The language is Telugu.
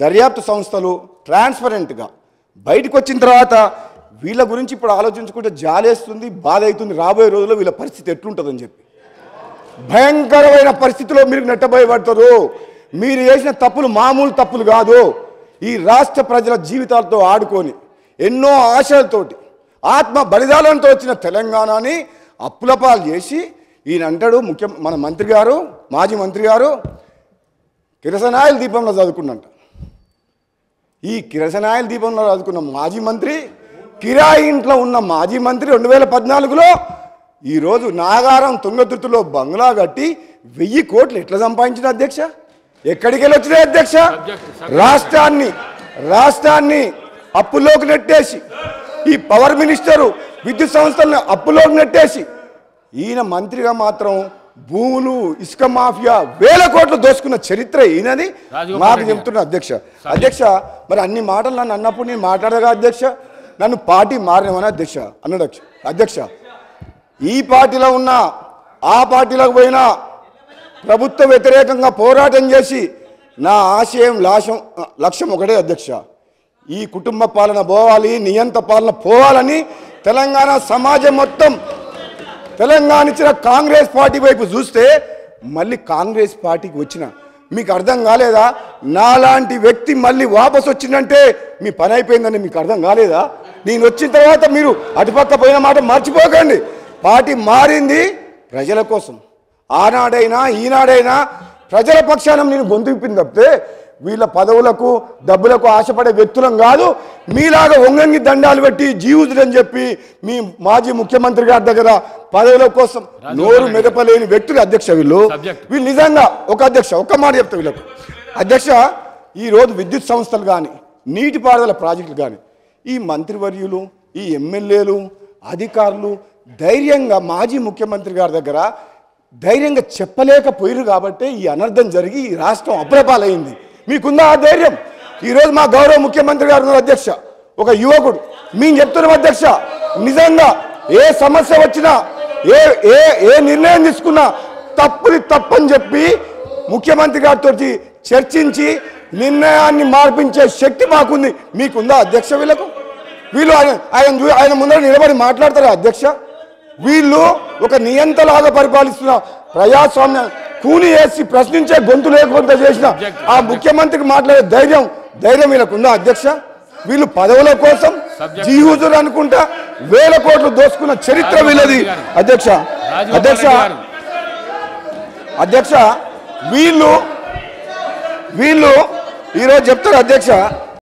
దర్యాప్తు సంస్థలు ట్రాన్స్పరెంట్గా బయటకు వచ్చిన తర్వాత వీళ్ళ గురించి ఇప్పుడు ఆలోచించుకుంటే జాలేస్తుంది, బాధ అవుతుంది. రాబోయే రోజుల్లో వీళ్ళ పరిస్థితి ఎట్లుంటుందని చెప్పి భయంకరమైన పరిస్థితిలో మీరు నెట్టబోయబడతారు. మీరు చేసిన తప్పులు మామూలు తప్పులు కాదు. ఈ రాష్ట్ర ప్రజల జీవితాలతో ఆడుకొని ఎన్నో ఆశలతోటి ఆత్మ బలిదానంతో వచ్చిన తెలంగాణని అప్పులపాలు చేసి ఈయన అంటాడు మన మంత్రి గారు, మాజీ మంత్రి గారు కిరసనాయిల దీపంలో చదువుకున్నంట. ఈ కిరసనాయిల దీపంలో చదువుకున్న మాజీ మంత్రి, కిరాయి ఇంట్లో ఉన్న మాజీ మంత్రి 2014లో ఈరోజు నాగారం తుంగతుర్తిలో బంగ్లా కట్టి 1000 కోట్లు ఎట్లా సంపాదించిన అధ్యక్ష? ఎక్కడికి వెళ్ళి వచ్చినాయి అధ్యక్ష? రాష్ట్రాన్ని అప్పుల్లోకి నెట్టేసి, ఈ పవర్ మినిస్టరు విద్యుత్ సంస్థలను అప్పుల్లోకి నెట్టేసి, ఈయన మంత్రిగా మాత్రం భూములు, ఇసుక మాఫియా 1000 కోట్లు దోసుకున్న చరిత్ర ఈయనది మాకు చెప్తున్నా అధ్యక్ష. మరి అన్ని మాటలు నన్ను అన్నప్పుడు నేను మాట్లాడగా అధ్యక్ష, నన్ను పార్టీ మారినవని అన్నాడు అధ్యక్ష. ఈ పార్టీలో ఉన్నా ఆ పార్టీలోకి పోయినా ప్రభుత్వ వ్యతిరేకంగా పోరాటం చేసి నా ఆశయం లక్ష్యం ఒకటే అధ్యక్ష, ఈ కుటుంబ పాలన పోవాలి, నియంత పాలన పోవాలని తెలంగాణ సమాజం మొత్తం తెలంగాణ ఇచ్చిన కాంగ్రెస్ పార్టీ వైపు చూస్తే మళ్ళీ కాంగ్రెస్ పార్టీకి వచ్చిన మీకు అర్థం కాలేదా? నాలాంటి వ్యక్తి మళ్ళీ వాపసు వచ్చిందంటే మీ పని అయిపోయిందని మీకు అర్థం కాలేదా? నేను వచ్చిన తర్వాత మీరు అటుపక్క పోయిన మాట మర్చిపోకండి. పార్టీ మారింది ప్రజల కోసం. ఆనాడైనా ఈనాడైనా ప్రజల పక్షాన నేను గొంతు విప్పింది తప్పితే వీళ్ళ పదవులకు డబ్బులకు ఆశపడే వ్యక్తులం కాదు. మీలాగా వంగంగి దండాలు పెట్టి జీవుతులని చెప్పి మీ మాజీ ముఖ్యమంత్రి గారి దగ్గర పదవుల కోసం నోరు మెదపలేని వ్యక్తులు అధ్యక్ష. వీళ్ళు నిజంగా ఒక్క మాట చెప్తా వీళ్ళకు అధ్యక్ష. ఈరోజు విద్యుత్ సంస్థలు కానీ, నీటిపారుదల ప్రాజెక్టులు కానీ ఈ మంత్రివర్యులు, ఈ ఎమ్మెల్యేలు, అధికారులు ధైర్యంగా మాజీ ముఖ్యమంత్రి గారి దగ్గర ధైర్యంగా చెప్పలేకపోయారు కాబట్టి ఈ అనర్థం జరిగి ఈ రాష్ట్రం అప్రపాలైంది. మీకుందా ఆ ధైర్యం? ఈరోజు మా గౌరవ ముఖ్యమంత్రి గారు అధ్యక్ష, ఒక యువకుడు మేము చెప్తున్నాం అధ్యక్ష, నిజంగా ఏ సమస్య వచ్చినా ఏ నిర్ణయం తీసుకున్నా తప్పని చెప్పి ముఖ్యమంత్రి గారితో చర్చించి నిర్ణయాన్ని మార్పించే శక్తి మాకుంది. మీకుందా అధ్యక్ష? వీళ్ళు ఆయన ముందర నిలబడి మాట్లాడతారా అధ్యక్ష? వీళ్ళు ఒక నియంతలాగా పరిపాలిస్తున్న ప్రజాస్వామ్యం కూని వేసి ప్రశ్నించే గొంతు లేకుండా చేసిన ఆ ముఖ్యమంత్రికి మాట్లాడే ధైర్యం వీళ్ళకు ఉందా అధ్యక్ష? వీళ్ళు పదవుల కోసం జీహుజురు అనుకుంటా 1000 కోట్లు దోసుకున్న చరిత్ర వీళ్ళది అధ్యక్ష. వీళ్ళు ఈరోజు చెప్తారు అధ్యక్ష,